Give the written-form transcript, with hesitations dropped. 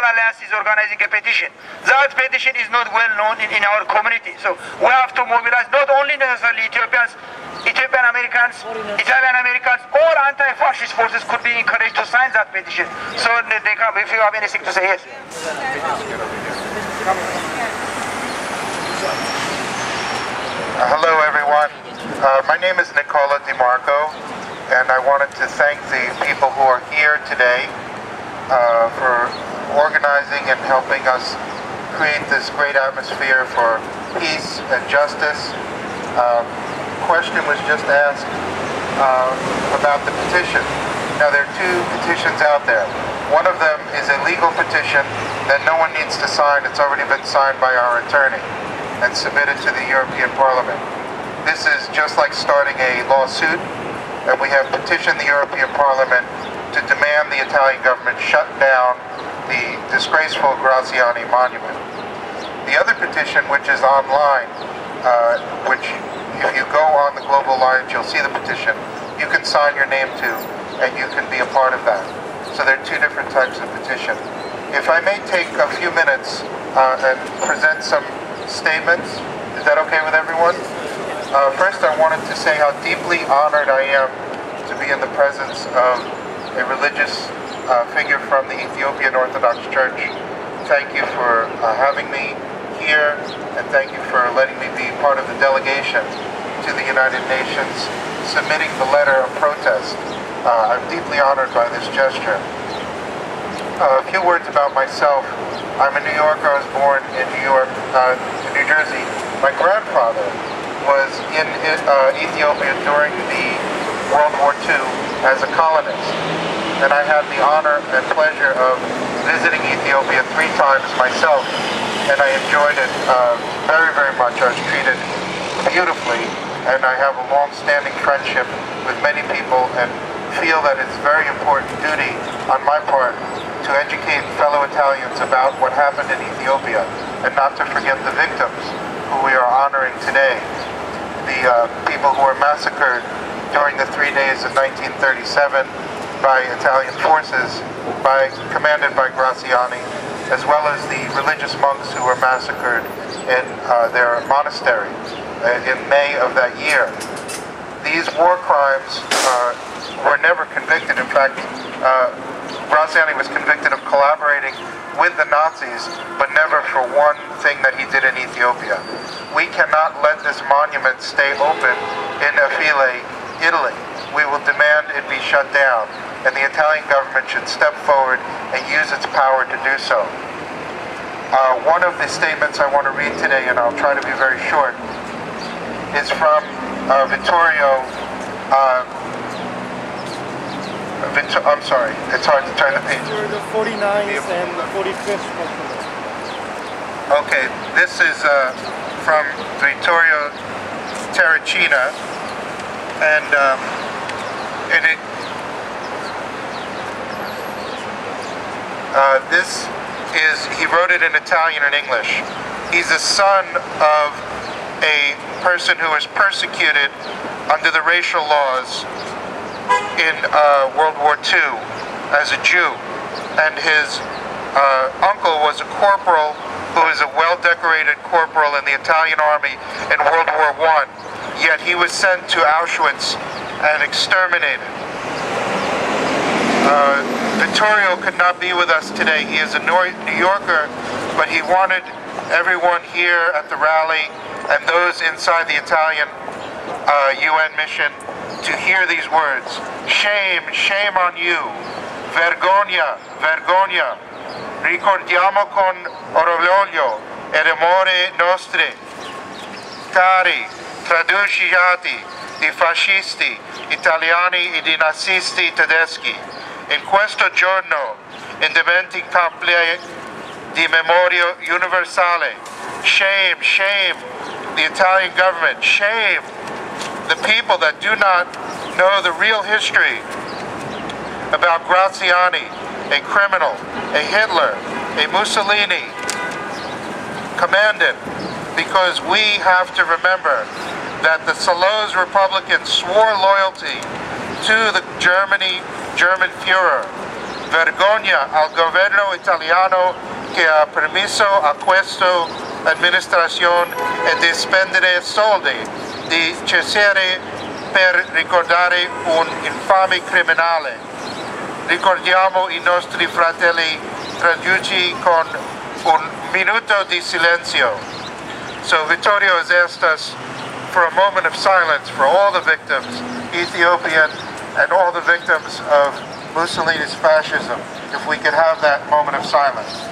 Alliance is organizing a petition. That petition is not well known in our community. So we have to mobilize not only necessarily Ethiopians, Ethiopian Americans, Italian Americans, all anti-fascist forces could be encouraged to sign that petition. So they come, if you have anything to say, yes. Hello everyone. My name is Nicola DiMarco, and I wanted to thank the people who are here today for organizing and helping us create this great atmosphere for peace and justice. Question was just asked about the petition. Now there are two petitions out there. One of them is a legal petition that no one needs to sign. It's already been signed by our attorney and submitted to the European Parliament. This is just like starting a lawsuit, and we have petitioned the European Parliament to demand the Italian government shut down the disgraceful GRAZIANI monument. The other petition, which is online, which if you go on the Global Alliance, you'll see the petition, you can sign your name to, and you can be a part of that. So there are two different types of petition. If I may take a few minutes and present some statements, is that okay with everyone? First, I wanted to say how deeply honored I am to be in the presence of a religious figure from the Ethiopian Orthodox Church. Thank you for having me here, and thank you for letting me be part of the delegation to the United Nations, submitting the letter of protest. I'm deeply honored by this gesture. A few words about myself. I'm a New Yorker. I was born in New Jersey. My grandfather was in Ethiopia during the World War II as a colonist, and I had the honor and pleasure of visiting Ethiopia 3 times myself, and I enjoyed it very, very much. I was treated beautifully, and I have a long-standing friendship with many people, and feel that it's very important duty on my part to educate fellow Italians about what happened in Ethiopia, and not to forget the victims who we are honoring today. The people who were massacred during the 3 days of 1937 by Italian forces commanded by Graziani, as well as the religious monks who were massacred in their monastery in May of that year. These war crimes were never convicted. In fact, Graziani was convicted of collaborating with the Nazis, but never for one thing that he did in Ethiopia. We cannot let this monument stay open in Affile, Italy. We will demand it be shut down, and the Italian government should step forward and use its power to do so. One of the statements I want to read today, and I'll try to be very short, is from Vittorio. I'm sorry, it's hard to turn the page. The 49th and the 45th. Okay, this is from Vittorio Terracina, and this is, he wrote it in Italian and English. He's the son of a person who was persecuted under the racial laws in World War II as a Jew, and his uncle was a corporal who was a well-decorated corporal in the Italian army in World War I, yet he was sent to Auschwitz and exterminated. Vittorio could not be with us today. He is a New Yorker, but he wanted everyone here at the rally and those inside the Italian UN mission to hear these words. Shame, shame on you. Vergogna, vergogna. Ricordiamo con orgoglio e remore nostri cari traduciati di fascisti italiani e di nazisti tedeschi. In questo giorno indimenticabile di memoria universale. Shame, shame, the Italian government, shame the people that do not know the real history about Graziani, a criminal, a Hitler, a Mussolini commandant, because we have to remember that the Salose Republicans swore loyalty to the German Führer vergogna al governo italiano che ha permesso a questa amministrazione di spendere soldi di Cesare per ricordare un infame criminale. Ricordiamo i nostri fratelli tragici con un minuto di silenzio. So Vittorio has asked us for a moment of silence for all the victims, Ethiopian and all the victims of Mussolini's fascism, if we could have that moment of silence.